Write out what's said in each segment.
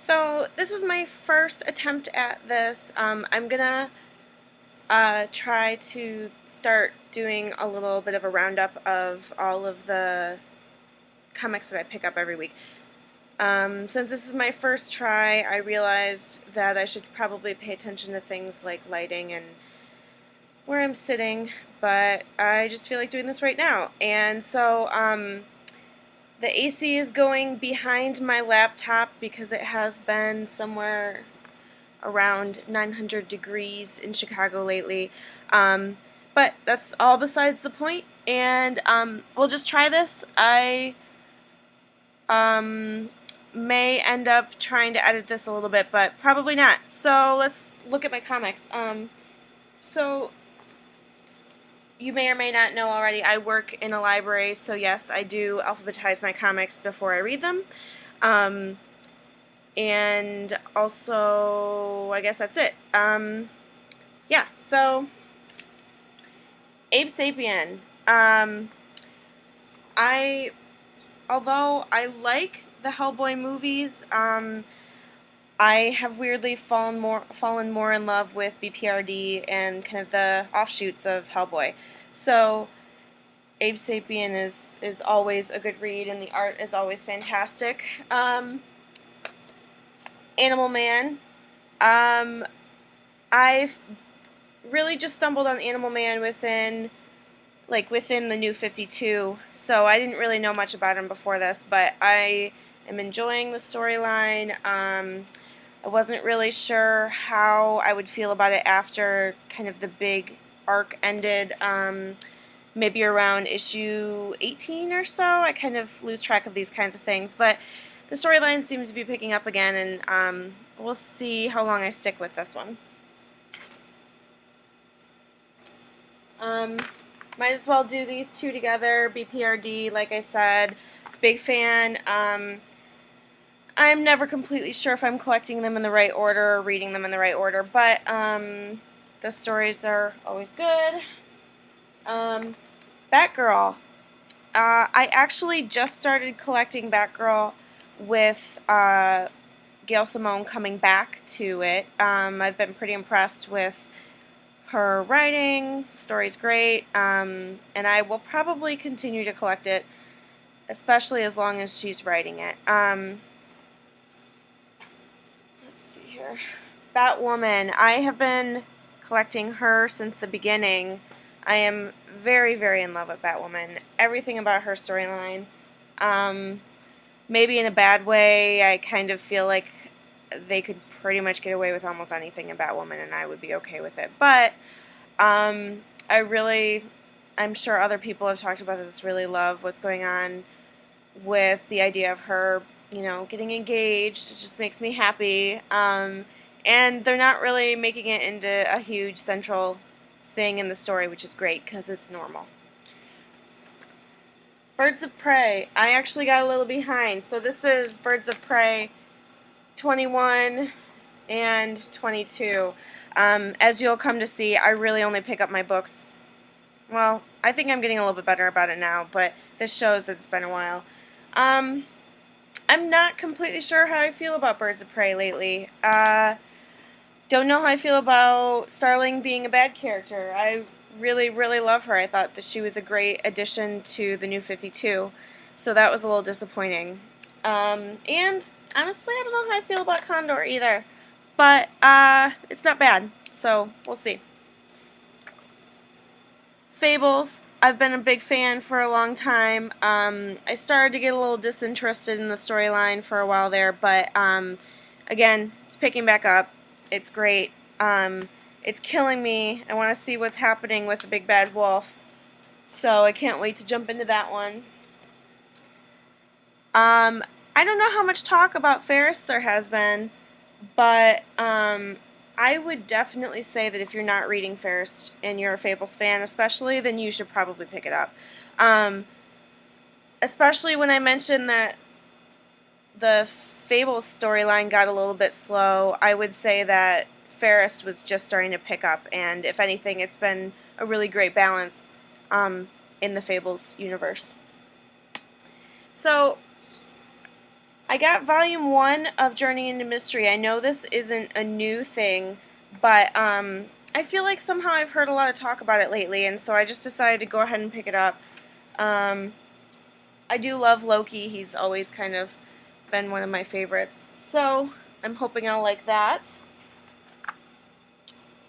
So this is my first attempt at this. I'm gonna try to start doing a little bit of a roundup of all of the comics that I pick up every week. Since this is my first try, I realized that I should probably pay attention to things like lighting and where I'm sitting, but I just feel like doing this right now. And so the AC is going behind my laptop because it has been somewhere around 900 degrees in Chicago lately. But that's all besides the point, and we'll just try this. I may end up trying to edit this a little bit, but probably not. So let's look at my comics. So you may or may not know already, I work in a library, so yes, I do alphabetize my comics before I read them. And also, I guess that's it. Yeah, so Abe Sapien. Although I like the Hellboy movies, I have weirdly fallen more in love with B.P.R.D. and kind of the offshoots of Hellboy. So Abe Sapien is always a good read, and the art is always fantastic. Animal Man. I've really just stumbled on Animal Man within the New 52, so I didn't really know much about him before this, but I am enjoying the storyline. I wasn't really sure how I would feel about it after kind of the big arc ended, maybe around issue 18 or so. I kind of lose track of these kinds of things, but the storyline seems to be picking up again, and we'll see how long I stick with this one. Might as well do these two together. B.P.R.D, like I said, big fan. I'm never completely sure if I'm collecting them in the right order or reading them in the right order, but the stories are always good. Batgirl. I actually just started collecting Batgirl with Gail Simone coming back to it. I've been pretty impressed with her writing. Story's great, and I will probably continue to collect it, especially as long as she's writing it. Let's see here. Batwoman. I have been collecting her since the beginning. I am very, very in love with Batwoman. Everything about her storyline. Maybe in a bad way, I kind of feel like they could pretty much get away with almost anything in Batwoman, and I would be okay with it. But I'm sure other people have talked about this, really love what's going on with the idea of her, getting engaged. It just makes me happy. And they're not really making it into a huge central thing in the story, which is great because it's normal. Birds of Prey. I actually got a little behind. So this is Birds of Prey 21 and 22. As you'll come to see, I really only pick up my books. Well, I think I'm getting a little bit better about it now, but this shows that it's been a while. I'm not completely sure how I feel about Birds of Prey lately. Don't know how I feel about Starling being a bad character. I really, really love her. I thought that she was a great addition to the New 52, so that was a little disappointing. And honestly, I don't know how I feel about Condor either, but it's not bad, so we'll see. Fables. I've been a big fan for a long time. I started to get a little disinterested in the storyline for a while there, but again, it's picking back up. It's great. It's killing me. I want to see what's happening with the big bad wolf, so I can't wait to jump into that one. I don't know how much talk about Fairest there has been, but I would definitely say that if you're not reading Fairest and you're a Fables fan especially, then you should probably pick it up. Especially when I mentioned that the Fables storyline got a little bit slow, I would say that Fairest was just starting to pick up, and if anything, it's been a really great balance in the Fables universe. So I got volume 1 of Journey into Mystery. I know this isn't a new thing, but I feel like somehow I've heard a lot of talk about it lately, and so I just decided to go ahead and pick it up. I do love Loki. He's always kind of been one of my favorites. So I'm hoping I'll like that.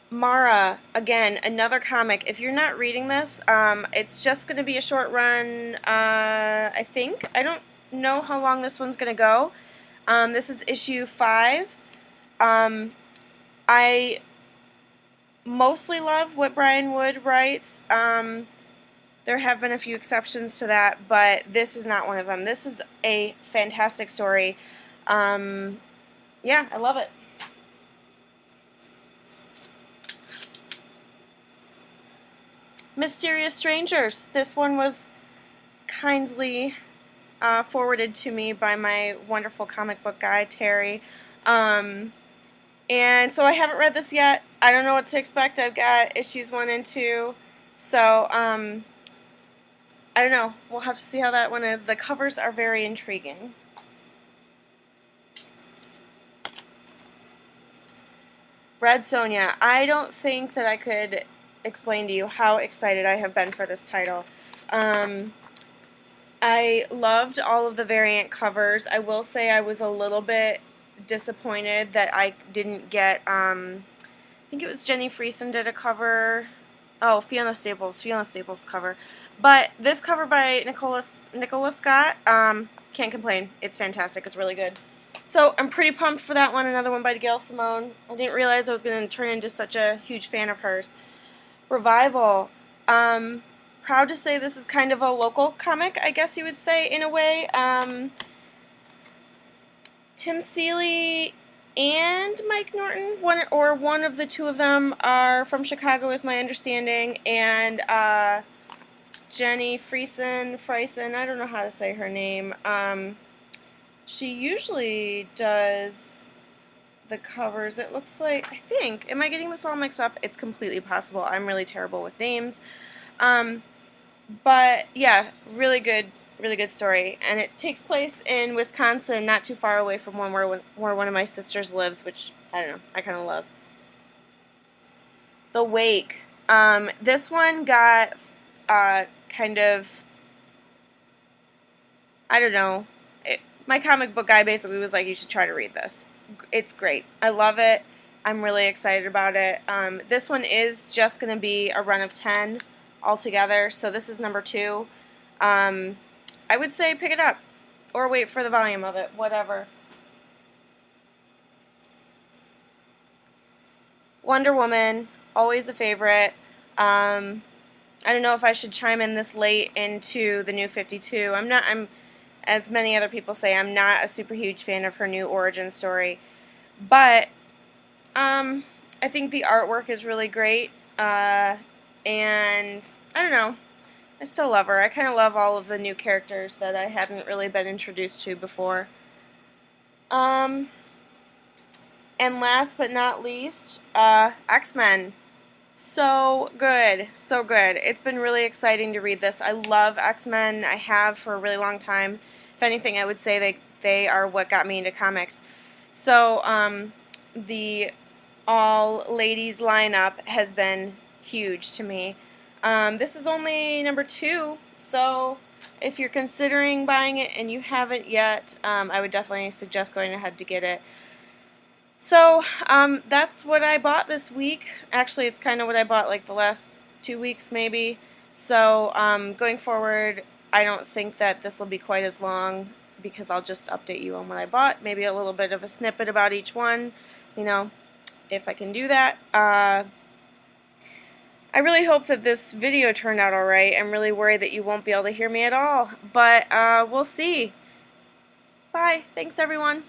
Mara, again, another comic. If you're not reading this, it's just going to be a short run, I think. I don't know how long this one's going to go. This is issue 5. I mostly love what Brian Wood writes. There have been a few exceptions to that, but this is not one of them. This is a fantastic story. Yeah, I love it. Mysterious Strangers. This one was kindly forwarded to me by my wonderful comic book guy, Terry. And so I haven't read this yet. I don't know what to expect. I've got issues 1 and 2. So, I don't know. We'll have to see how that one is. The covers are very intriguing. Red Sonja. I don't think that I could explain to you how excited I have been for this title. I loved all of the variant covers. I will say I was a little bit disappointed that I didn't get, I think it was Jenny Friesen did a cover. Oh, Fiona Staples cover. But this cover by Nicola Scott, can't complain. It's fantastic. It's really good. So I'm pretty pumped for that one. Another one by Gail Simone. I didn't realize I was going to turn into such a huge fan of hers. Revival. Proud to say this is kind of a local comic, I guess you would say, in a way. Tim Seeley and Mike Norton, one of the two of them, are from Chicago, is my understanding, and Jenny Friesen, I don't know how to say her name. She usually does the covers. It looks like, I think, am I getting this all mixed up? It's completely possible. I'm really terrible with names. But yeah, really good story. And it takes place in Wisconsin, not too far away from where one of my sisters lives, which, I don't know, I kind of love. The Wake. This one got kind of, I don't know, my comic book guy basically was like, you should try to read this. It's great. I love it. I'm really excited about it. This one is just going to be a run of 10 altogether, so this is number 2. I would say pick it up, or wait for the volume of it, whatever. Wonder Woman, always a favorite. I don't know if I should chime in this late into the New 52. I'm, as many other people say, I'm not a super huge fan of her new origin story. But I think the artwork is really great. And I don't know. I still love her. I kind of love all of the new characters that I hadn't really been introduced to before. And last but not least, X-Men. So good. So good. It's been really exciting to read this. I love X-Men. I have for a really long time. If anything, I would say they are what got me into comics. So, the all-ladies lineup has been huge to me. This is only number 2, so if you're considering buying it and you haven't yet, I would definitely suggest going ahead to get it. So, that's what I bought this week. Actually, it's kind of what I bought like the last 2 weeks maybe. So, going forward, I don't think that this will be quite as long because I'll just update you on what I bought. Maybe a little bit of a snippet about each one, you know, if I can do that. I really hope that this video turned out alright. I'm really worried that you won't be able to hear me at all, but we'll see. Bye. Thanks, everyone.